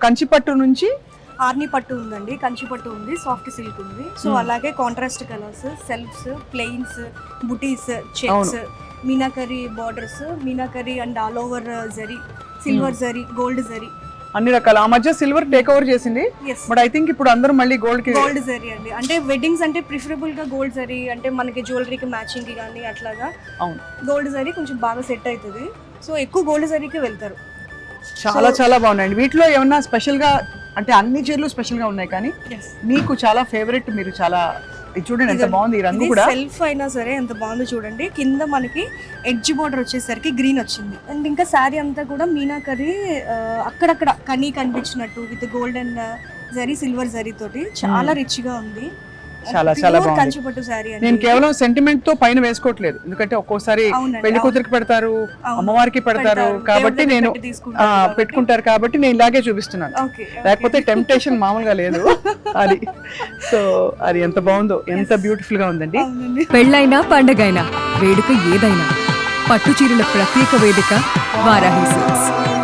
కంచిపట్టు నుంచి ఆర్ని పట్టు ఉందండి, కంచి పట్టు ఉంది, సాఫ్ట్ సిల్క్ ఉంది. సో అలాగే contrast colours, shelves, plains, buttis, checks, meenakari borders, meenakari and all over zari, silver zari, gold zari, అన్ని రకాల. ఆ మధ్య సిల్వర్ టేక్ ఓవర్ చేసింది, బట్ ఐ థింక్ ఇప్పుడు అందరూ మళ్ళీ గోల్డ్ జరీ అండి. అంటే వెడ్డింగ్స్ అంటే ప్రిఫరబుల్ గా గోల్డ్ జరీ, అంటే మనకి జ్యువెలరీకి మ్యాచింగ్ కి కానీ అట్లాగా గోల్డ్ జరీ కొంచెం బాగా సెట్ అవుతుంది. సో ఎక్కువ గోల్డ్ జరీకి వెళ్తారు. చాలా చాలా బాగున్నాయండి. వీటిలో ఏమన్నా స్పెషల్ గా, అంటే అన్ని చీరలు స్పెషల్ గా ఉన్నాయి, కానీ మీకు చాలా ఫేవరెట్, మీరు చాలా చూడండి ఎంత బాగుంది ఈ రంగు కూడా. సెల్ఫ్ అయినా సరే ఎంత బాగుందో చూడండి. కింద మనకి ఎడ్జ్ బోర్డర్ వచ్చేసరికి గ్రీన్ వచ్చింది. అండ్ ఇంకా శారీ అంతా కూడా మీనాకరీ అక్కడక్కడ కనీ కనిపించినట్టు విత్ గోల్డెన్ జరీ, సిల్వర్ జరీ తోటి చాలా రిచ్ గా ఉంది. చాలా చాలా బాగుంది. కంచిపట్టు శారీ. నేను కేవలం సెంటిమెంట్ తో పైన వేసుకోవట్లేదు, ఎందుకంటే ఒక్కోసారి పెళ్లి కూతురికి పెడతారు, అమ్మవారికి పెడతారు, కాబట్టి నేను పెట్టుకుంటారు కాబట్టి నేను ఇలాగే చూపిస్తున్నాను. లేకపోతే టెంప్టేషన్ మామూలుగా లేదు అది. సో అది ఎంత బాగుందో, ఎంత బ్యూటిఫుల్ గా ఉందండి. పెళ్ళైనా పండగైనా వేడుక ఏదైనా పట్టు చీరల ప్రత్యేక వేదిక వారాహి సిల్క్స్.